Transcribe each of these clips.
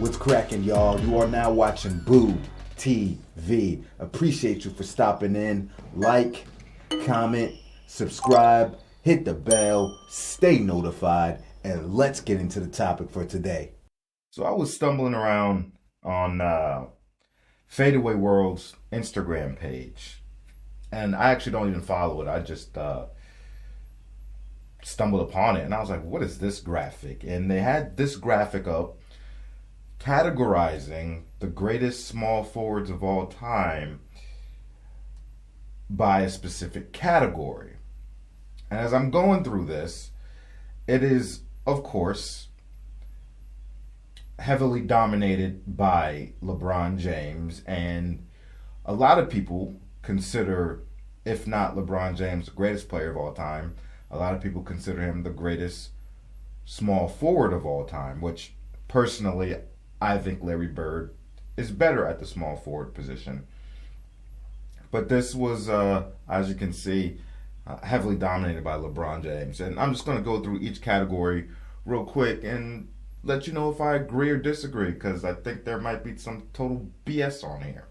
What's cracking, y'all? You are now watching Boo TV. Appreciate you for stopping in. Like, comment, subscribe, hit the bell, stay notified, and let's get into the topic for today. So I was stumbling around on Fadeaway World's Instagram page, and I actually don't even follow it. I just stumbled upon it, and I was like, what is this graphic? And they had this graphic up categorizing the greatest small forwards of all time by a specific category. And as I'm going through this, it is, of course, heavily dominated by LeBron James, and a lot of people consider, if not LeBron James the greatest player of all time, a lot of people consider him the greatest small forward of all time, which personally I think Larry Bird is better at the small forward position. But this was, as you can see, heavily dominated by LeBron James. And I'm just going to go through each category real quick and let you know if I agree or disagree, because I think there might be some total BS on here.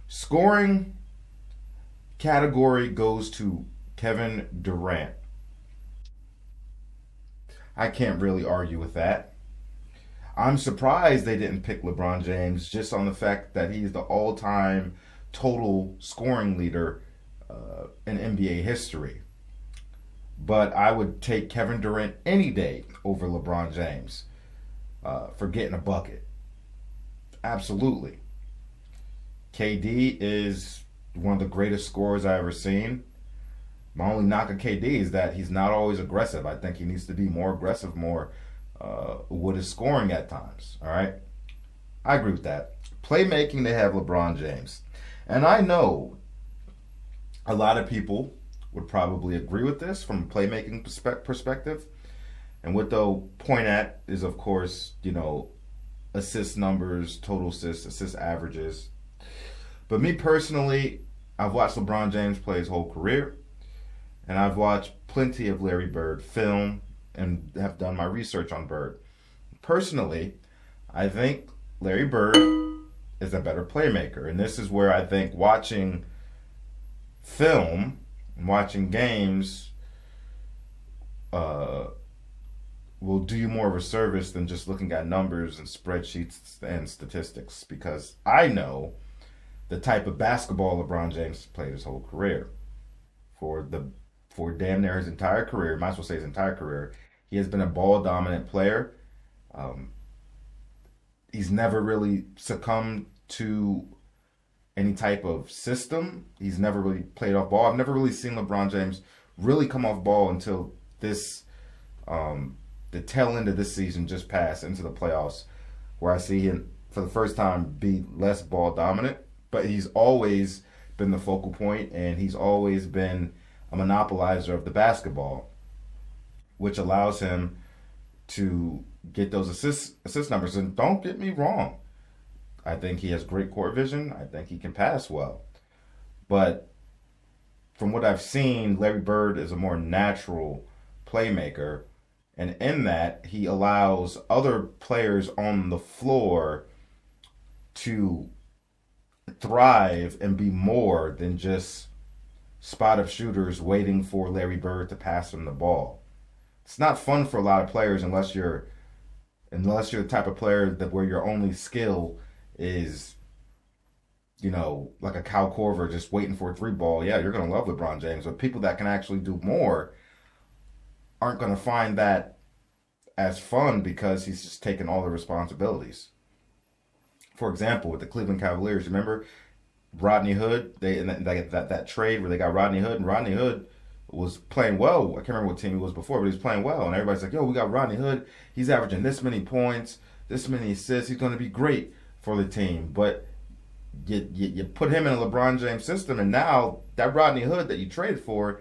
Scoring category goes to Kevin Durant. I can't really argue with that. I'm surprised they didn't pick LeBron James just on the fact that he's the all-time total scoring leader in NBA history. But I would take Kevin Durant any day over LeBron James for getting a bucket. Absolutely. KD is one of the greatest scorers I've ever seen. My only knock on KD is that he's not always aggressive. I think he needs to be more aggressive, more with his scoring at times. All right, I agree with that. Playmaking, they have LeBron James, and I know a lot of people would probably agree with this from a playmaking perspective. And what they'll point at is, of course, assist numbers, total assists, assist averages. But me personally, I've watched LeBron James play his whole career, and I've watched plenty of Larry Bird film and have done my research on Bird. Personally, I think Larry Bird is a better playmaker. And this is where I think watching film and watching games will do you more of a service than just looking at numbers and spreadsheets and statistics, because I know the type of basketball LeBron James played his whole career. For damn near his entire career, might as well say his entire career, he has been a ball-dominant player. He's never really succumbed to any type of system. He's never really played off ball. I've never really seen LeBron James really come off ball until this, the tail end of this season just passed into the playoffs, where I see him for the first time be less ball-dominant. But he's always been the focal point, and he's always been a monopolizer of the basketball, which allows him to get those assist numbers. And don't get me wrong, I think he has great court vision. I think he can pass well. But from what I've seen, Larry Bird is a more natural playmaker. And in that, he allows other players on the floor to thrive and be more than just spot-up shooters waiting for Larry Bird to pass them the ball. It's not fun for a lot of players unless you're the type of player that where your only skill is, like a Kyle Korver just waiting for a three ball. Yeah, you're going to love LeBron James. But people that can actually do more aren't going to find that as fun, because he's just taking all the responsibilities. For example, with the Cleveland Cavaliers, remember Rodney Hood? That trade where they got Rodney Hood, and Rodney Hood was playing well. I can't remember what team he was before, but he was playing well. And everybody's like, yo, we got Rodney Hood. He's averaging this many points, this many assists. He's going to be great for the team. But you put him in a LeBron James system, and now that Rodney Hood that you traded for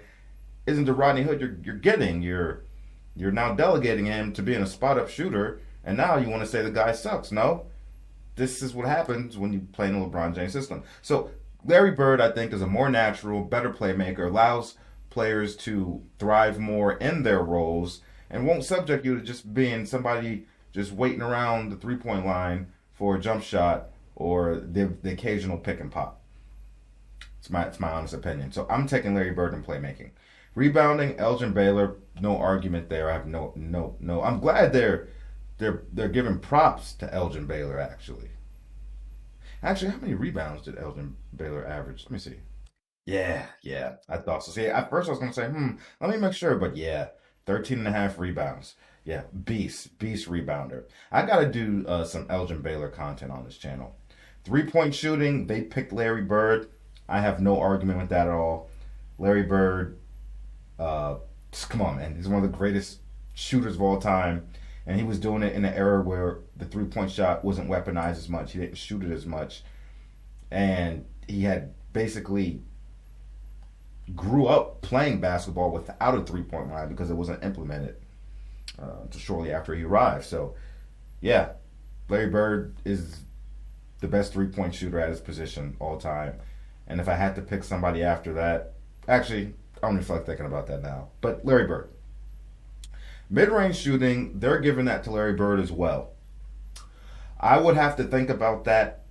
isn't the Rodney Hood you're getting. You're now delegating him to being a spot-up shooter, and now you want to say the guy sucks. No. This is what happens when you play in the LeBron James system. So Larry Bird, I think, is a more natural, better playmaker, allows players to thrive more in their roles, and won't subject you to just being somebody just waiting around the 3-point line for a jump shot or the occasional pick and pop. It's my honest opinion. So I'm taking Larry Bird in playmaking. Rebounding, Elgin Baylor, no argument there. I have no. I'm glad they're giving props to Elgin Baylor actually. Actually, how many rebounds did Elgin Baylor average? Let me see. Yeah, I thought so. See, at first I was gonna say, let me make sure, but yeah, 13 and a half rebounds. Yeah, beast rebounder. I gotta do some Elgin Baylor content on this channel. 3-point shooting, they picked Larry Bird. I have no argument with that at all. Larry Bird, come on, man. He's one of the greatest shooters of all time. And he was doing it in an era where the 3-point shot wasn't weaponized as much. He didn't shoot it as much. And he had basically grew up playing basketball without a 3-point line because it wasn't implemented until shortly after he arrived. So, yeah, Larry Bird is the best 3-point shooter at his position all time. And if I had to pick somebody after that, actually, I don't feel like thinking about that now. But Larry Bird. Mid-range shooting, they're giving that to Larry Bird as well. I would have to think about that.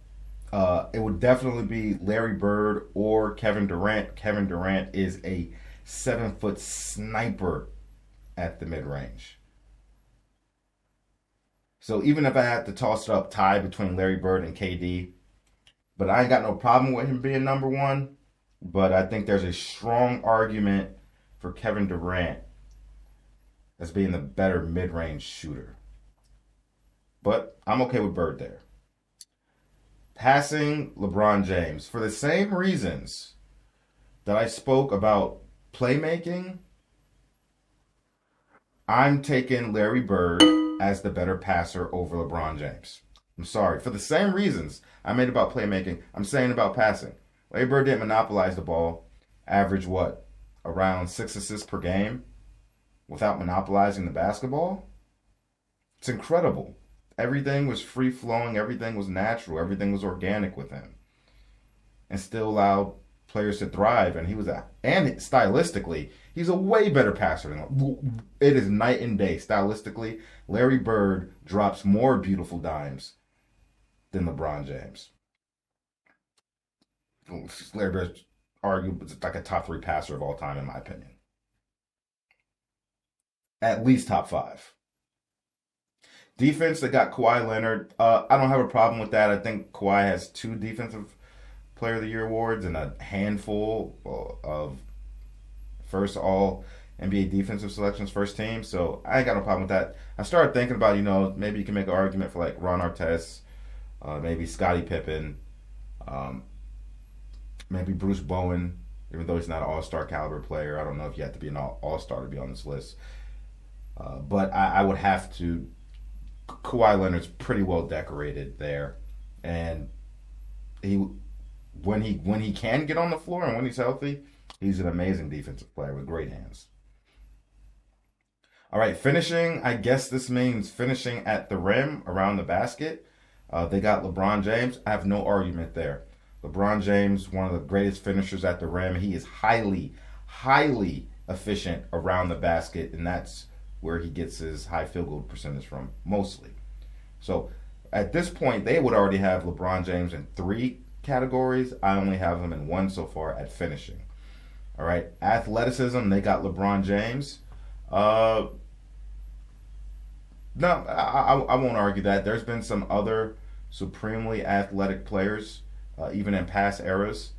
It would definitely be Larry Bird or Kevin Durant. Kevin Durant is a 7-foot sniper at the mid-range. So even if I had to toss it up tie between Larry Bird and KD, but I ain't got no problem with him being number one. But I think there's a strong argument for Kevin Durant as being the better mid-range shooter. But I'm okay with Bird there. Passing, LeBron James. For the same reasons that I spoke about playmaking, I'm taking Larry Bird as the better passer over LeBron James. I'm sorry. For the same reasons I made about playmaking, I'm saying about passing. Larry Bird didn't monopolize the ball. Average what? Around 6 assists per game without monopolizing the basketball? It's incredible. Everything was free-flowing. Everything was natural. Everything was organic with him. And still allowed players to thrive. And stylistically, he's a way better passer than him. It is night and day. Stylistically, Larry Bird drops more beautiful dimes than LeBron James. Larry Bird's arguably like a top 3 passer of all time, in my opinion. At least top 5. Defense, they got Kawhi Leonard. I don't have a problem with that. I think Kawhi has 2 Defensive Player of the Year awards and a handful of first all NBA defensive selections, first team. So I ain't got no problem with that. I started thinking about, maybe you can make an argument for like Ron Artest, maybe Scottie Pippen, maybe Bruce Bowen, even though he's not an all-star caliber player. I don't know if you have to be an all-star to be on this list. But I would have to. Kawhi Leonard's pretty well decorated there, and when he can get on the floor and when he's healthy, he's an amazing defensive player with great hands. All right, finishing. I guess this means finishing at the rim around the basket. They got LeBron James. I have no argument there. LeBron James, one of the greatest finishers at the rim. He is highly efficient around the basket, and that's where he gets his high field goal percentage from, mostly. So at this point, they would already have LeBron James in 3 categories. I only have him in 1 so far at finishing. All right, athleticism, they got LeBron James. No, I won't argue that. There's been some other supremely athletic players, even in past eras,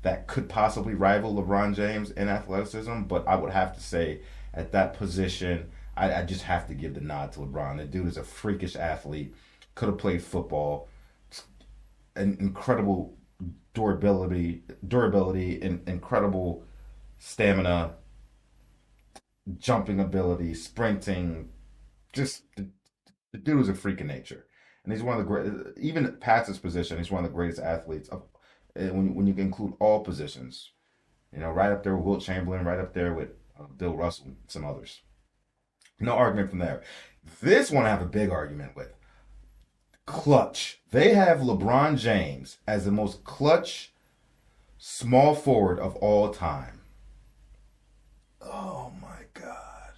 that could possibly rival LeBron James in athleticism, but I would have to say at that position, I just have to give the nod to LeBron. The dude is a freakish athlete, could have played football, an incredible durability, and incredible stamina, jumping ability, sprinting. Just the dude was a freak of nature, and he's one of the great. Even past his position, he's one of the greatest athletes of when you include all positions. Right up there with Wilt Chamberlain, right up there with Bill Russell, and some others. No argument from there. This one I have a big argument with. Clutch. They have LeBron James as the most clutch small forward of all time. Oh my God.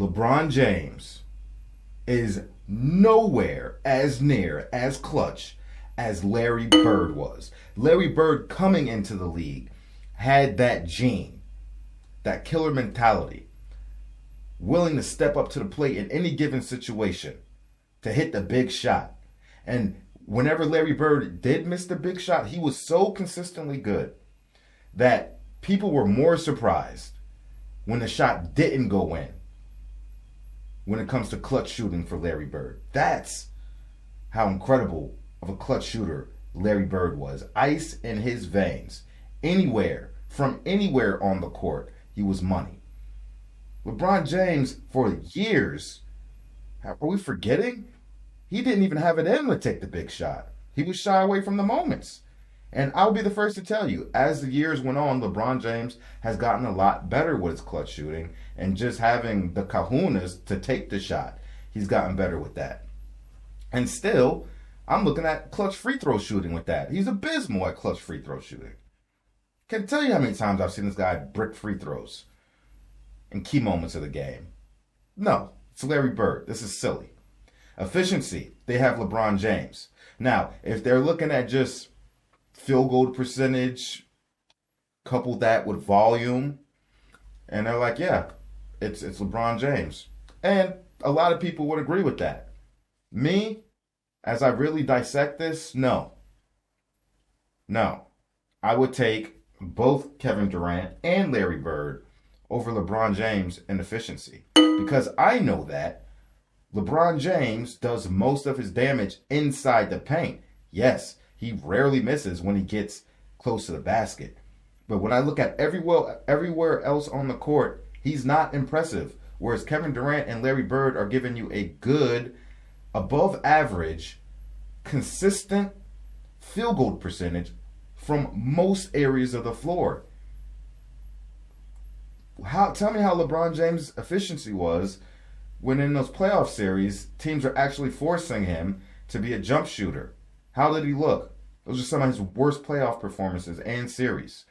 LeBron James is nowhere as near as clutch as Larry Bird was. Larry Bird coming into the league had that gene, that killer mentality, willing to step up to the plate in any given situation to hit the big shot. And whenever Larry Bird did miss the big shot, he was so consistently good that people were more surprised when the shot didn't go in when it comes to clutch shooting for Larry Bird. That's how incredible of a clutch shooter Larry Bird was. Ice in his veins. Anywhere, from anywhere on the court, he was money. LeBron James, for years, are we forgetting? He didn't even have it in to take the big shot. He was shy away from the moments. And I'll be the first to tell you, as the years went on, LeBron James has gotten a lot better with his clutch shooting and just having the kahunas to take the shot. He's gotten better with that. And still, I'm looking at clutch free throw shooting with that. He's abysmal at clutch free throw shooting. Can't tell you how many times I've seen this guy brick free throws in key moments of the game. No, it's Larry Bird. This is silly. Efficiency, they have LeBron James. Now, if they're looking at just field goal percentage, couple that with volume, and they're like, yeah, it's LeBron James. And a lot of people would agree with that. Me, as I really dissect this, no. I would take both Kevin Durant and Larry Bird over LeBron James in efficiency, because I know that LeBron James does most of his damage inside the paint. Yes, he rarely misses when he gets close to the basket. But when I look at everywhere else on the court, he's not impressive. Whereas Kevin Durant and Larry Bird are giving you a good, above average, consistent field goal percentage from most areas of the floor. Tell me how LeBron James' efficiency was when in those playoff series, teams are actually forcing him to be a jump shooter. How did he look? Those are some of his worst playoff performances and series.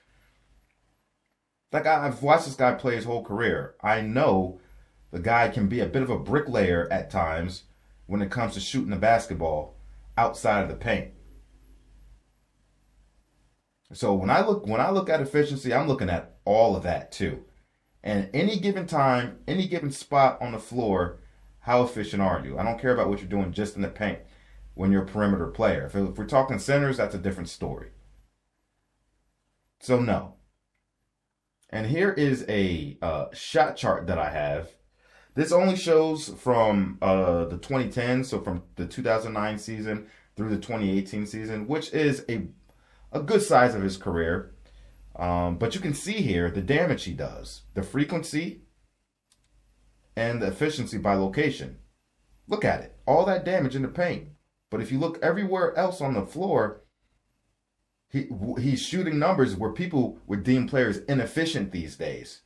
I've watched this guy play his whole career. I know the guy can be a bit of a bricklayer at times when it comes to shooting the basketball outside of the paint. So when I look at efficiency, I'm looking at all of that too. And any given time, any given spot on the floor, how efficient are you? I don't care about what you're doing just in the paint when you're a perimeter player. If we're talking centers, that's a different story. So no. And here is a shot chart that I have. This only shows from the 2010, so from the 2009 season through the 2018 season, which is a good size of his career. But you can see here the damage he does, the frequency and the efficiency by location. Look at it, all that damage in the paint. But if you look everywhere else on the floor, he's shooting numbers where people would deem players inefficient these days.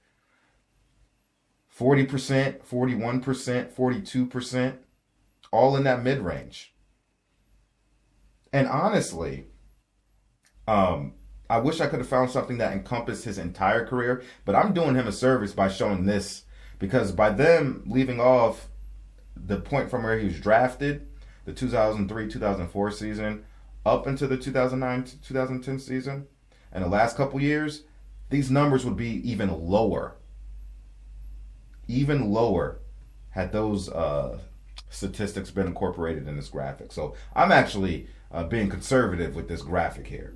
40%, 41%, 42%, all in that mid-range. And honestly, I wish I could have found something that encompassed his entire career, but I'm doing him a service by showing this, because by them leaving off the point from where he was drafted, the 2003-2004 season, up into the 2009-2010 season, and the last couple years, these numbers would be even lower. Even lower had those statistics been incorporated in this graphic. So I'm actually being conservative with this graphic here.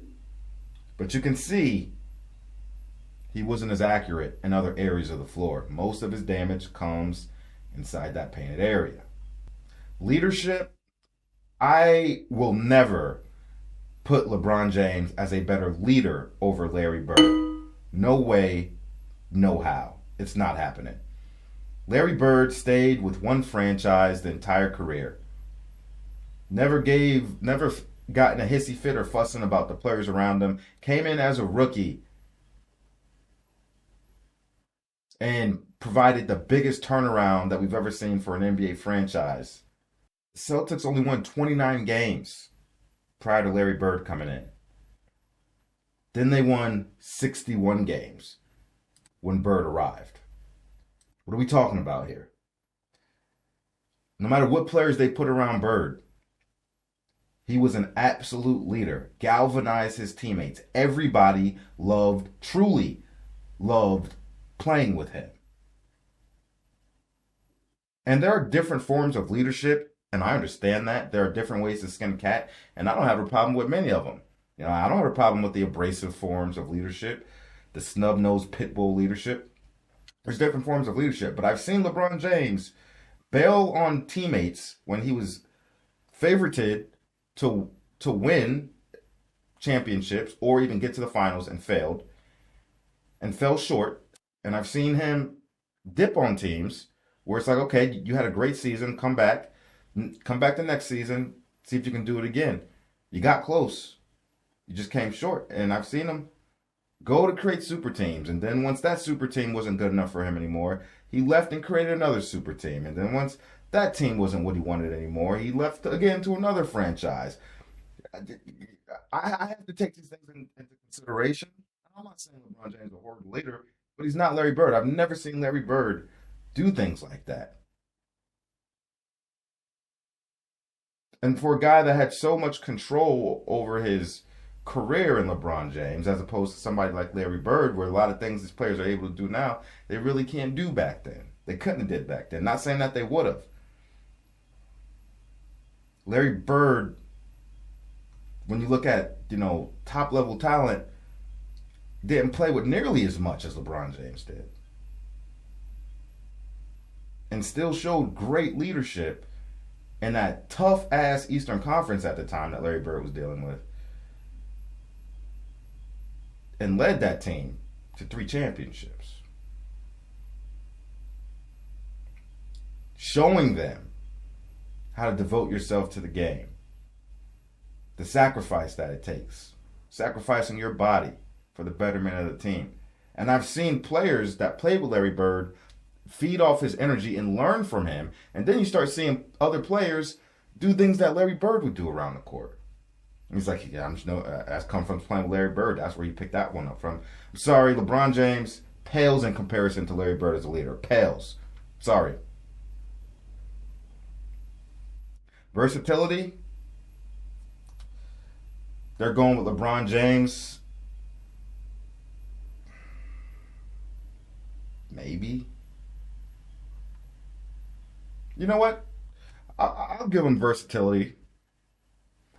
But you can see he wasn't as accurate in other areas of the floor. Most of his damage comes inside that painted area. Leadership, I will never put LeBron James as a better leader over Larry Bird. No way, no how. It's not happening. Larry Bird stayed with one franchise the entire career. Never got in a hissy fit or fussing about the players around him. Came in as a rookie and provided the biggest turnaround that we've ever seen for an NBA franchise. The Celtics only won 29 games prior to Larry Bird coming in. Then they won 61 games when Bird arrived. What are we talking about here? No matter what players they put around Bird, he was an absolute leader, galvanized his teammates. Everybody loved, truly loved playing with him. And there are different forms of leadership, and I understand that. There are different ways to skin a cat, and I don't have a problem with many of them. I don't have a problem with the abrasive forms of leadership, the snub-nosed pit bull leadership. There's different forms of leadership, but I've seen LeBron James bail on teammates when he was favorited to win championships or even get to the finals and failed and fell short. And I've seen him dip on teams where it's like, okay, you had a great season, come back the next season, see if you can do it again. You got close, you just came short. And I've seen him go to create super teams, and then once that super team wasn't good enough for him anymore, he left and created another super team. And then once that team wasn't what he wanted anymore, he left again to another franchise. I have to take these things into consideration. I'm not saying LeBron James is a horrible leader, but he's not Larry Bird. I've never seen Larry Bird do things like that. And for a guy that had so much control over his career in LeBron James, as opposed to somebody like Larry Bird, where a lot of things these players are able to do now, they really can't do back then. They couldn't have did back then. Not saying that they would have. Larry Bird, when you look at, top level talent, didn't play with nearly as much as LeBron James did. And still showed great leadership in that tough ass Eastern Conference at the time that Larry Bird was dealing with. And led that team to 3 championships. Showing them how to devote yourself to the game. The sacrifice that it takes. Sacrificing your body for the betterment of the team. And I've seen players that played with Larry Bird feed off his energy and learn from him. And then you start seeing other players do things that Larry Bird would do around the court. And he's like, yeah, that's come from playing with Larry Bird. That's where he picked that one up from. I'm sorry, LeBron James pales in comparison to Larry Bird as a leader. Pales. Sorry. Versatility. They're going with LeBron James. Maybe. You know what? I'll give him versatility.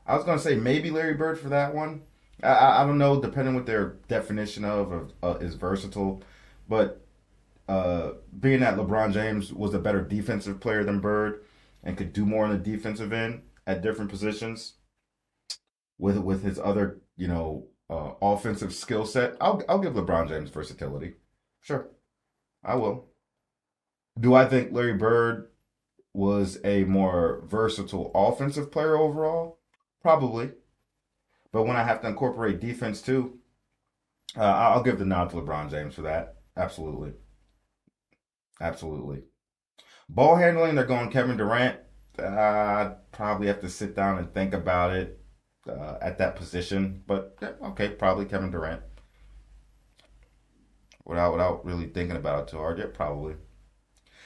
I was going to say maybe Larry Bird for that one. I don't know, depending what their definition of is versatile. But being that LeBron James was a better defensive player than Bird and could do more on the defensive end at different positions with his other, offensive skill set, I'll give LeBron James versatility. Sure, I will. Do I think Larry Bird was a more versatile offensive player overall? Probably. But when I have to incorporate defense too, I'll give the nod to LeBron James for that. Absolutely. Absolutely. Ball handling, they're going Kevin Durant. I'd probably have to sit down and think about it at that position. But, yeah, okay, probably Kevin Durant. Without really thinking about it too hard, yeah, probably.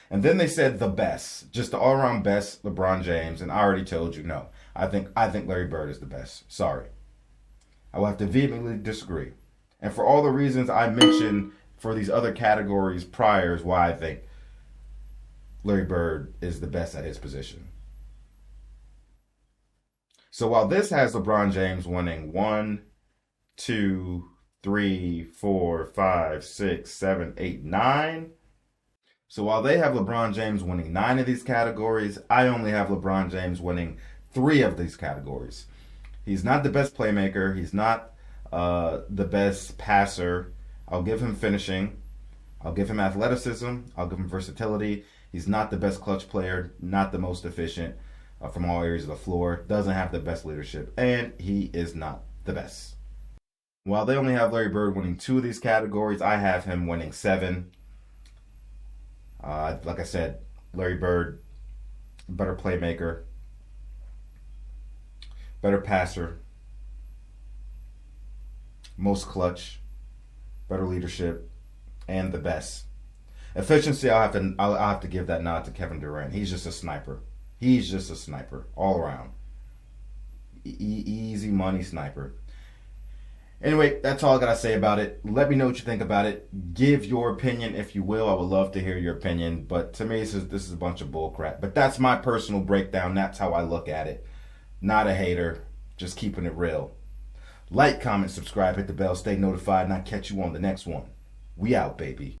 And then they said the best, just the all-around best, LeBron James. And I already told you, no. I think Larry Bird is the best. Sorry. I will have to vehemently disagree. And for all the reasons I mentioned for these other categories prior is why I think Larry Bird is the best at his position. So while this has LeBron James winning 1, 2, 3, 4, 5, 6, 7, 8, 9. So while they have LeBron James winning 9 of these categories, I only have LeBron James winning 3 of these categories. He's not the best playmaker. He's not the best passer. I'll give him finishing. I'll give him athleticism. I'll give him versatility. He's not the best clutch player, not the most efficient from all areas of the floor, doesn't have the best leadership, and he is not the best. While they only have Larry Bird winning 2 of these categories, I have him winning 7. Like I said, Larry Bird, better playmaker, better passer, most clutch, better leadership, and the best. Efficiency, I'll have to give that nod to Kevin Durant. He's just a sniper. He's just a sniper all around. Easy money sniper. Anyway, that's all I gotta say about it. Let me know what you think about it. Give your opinion if you will. I would love to hear your opinion. But to me, this is a bunch of bullcrap. But that's my personal breakdown. That's how I look at it. Not a hater. Just keeping it real. Like, comment, subscribe, hit the bell, stay notified, and I'll catch you on the next one. We out, baby.